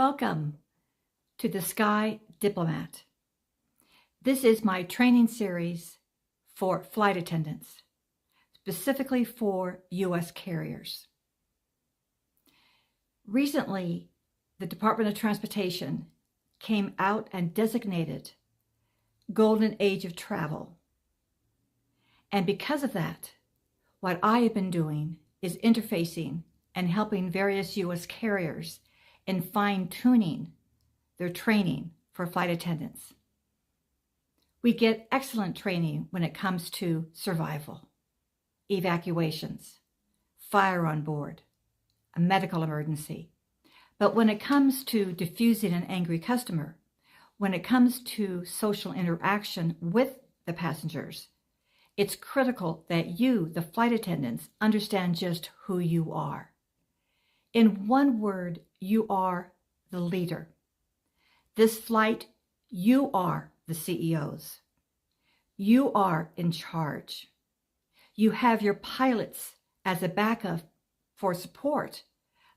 Welcome to the Sky Diplomat. This is my training series for flight attendants, specifically for U.S. carriers. Recently, the Department of Transportation came out and designated Golden Age of Travel. And because of that, what I have been doing is interfacing and helping various U.S. carriers in fine-tuning their training for flight attendants. We get excellent training when it comes to survival, evacuations, fire on board, a medical emergency. But when it comes to diffusing an angry customer, when it comes to social interaction with the passengers, it's critical that you, the flight attendants, understand just who you are. In one word, you are the leader. This flight, you are the CEOs. You are in charge. You have your pilots as a backup for support.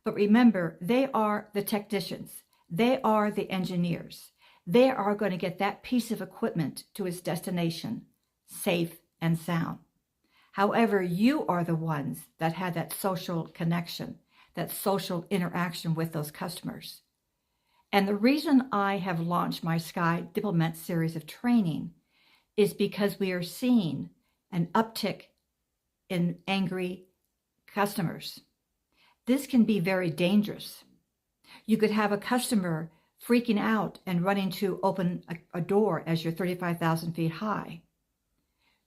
But remember, they are the technicians. They are the engineers. They are going to get that piece of equipment to its destination, safe and sound. However, you are the ones that had that social connection, that social interaction with those customers. And the reason I have launched my Sky Diplomat series of training is because we are seeing an uptick in angry customers. This can be very dangerous. You could have a customer freaking out and running to open a door as you're 35,000 feet high.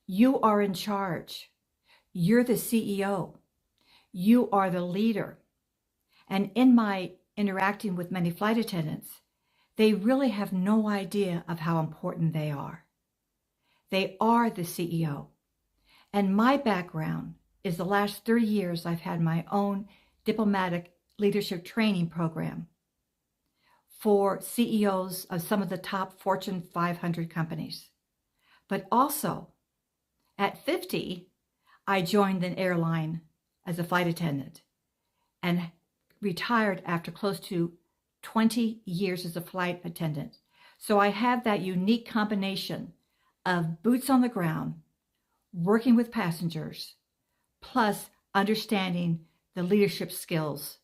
You are in charge. You're the CEO. You are the leader. And in my interacting with many flight attendants, they really have no idea of how important they are. They are the CEO. And my background is the last 30 years I've had my own diplomatic leadership training program for CEOs of some of the top Fortune 500 companies. But also, at 50, I joined an airline as a flight attendant and retired after close to 20 years as a flight attendant. So I have that unique combination of boots on the ground, working with passengers, plus understanding the leadership skills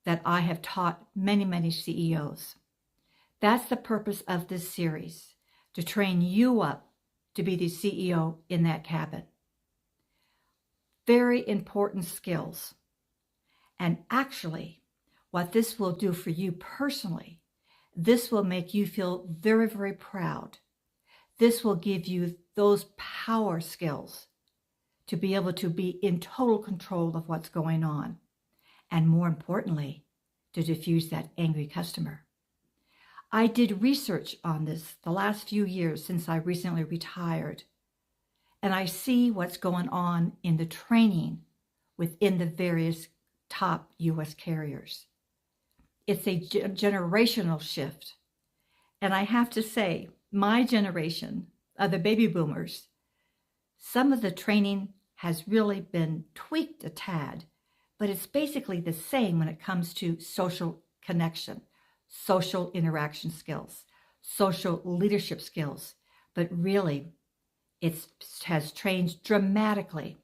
that I have taught many, many CEOs. That's the purpose of this series, to train you up to be the CEO in that cabin. Very important skills. And actually, what this will do for you personally, this will make you feel very, very proud. This will give you those power skills to be able to be in total control of what's going on. And more importantly, to diffuse that angry customer. I did research on this the last few years since I recently retired. And I see what's going on in the training within the various top U.S. carriers. It's a generational shift. And I have to say, my generation of the baby boomers, some of the training has really been tweaked a tad, but it's basically the same when it comes to social connection, social interaction skills, social leadership skills. But really, it has changed dramatically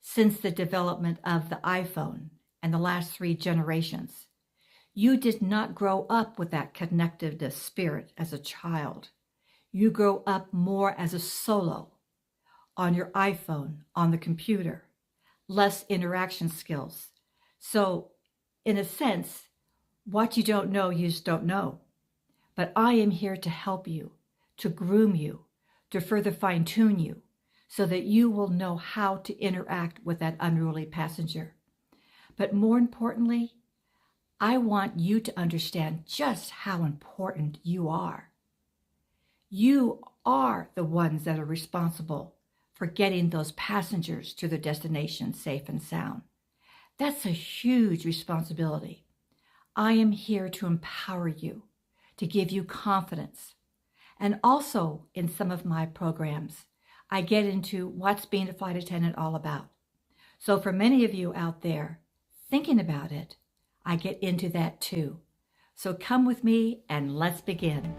since the development of the iPhone and the last 3 generations. You did not grow up with that connectiveness spirit as a child. You grow up more as a solo on your iPhone, on the computer, less interaction skills. So in a sense, what you don't know, you just don't know. But I am here to help you, to groom you, to further fine-tune you, so that you will know how to interact with that unruly passenger. But more importantly, I want you to understand just how important you are. You are the ones that are responsible for getting those passengers to their destination safe and sound. That's a huge responsibility. I am here to empower you, to give you confidence. And also in some of my programs, I get into what's being a flight attendant all about. So for many of you out there thinking about it, I get into that too. So come with me and let's begin.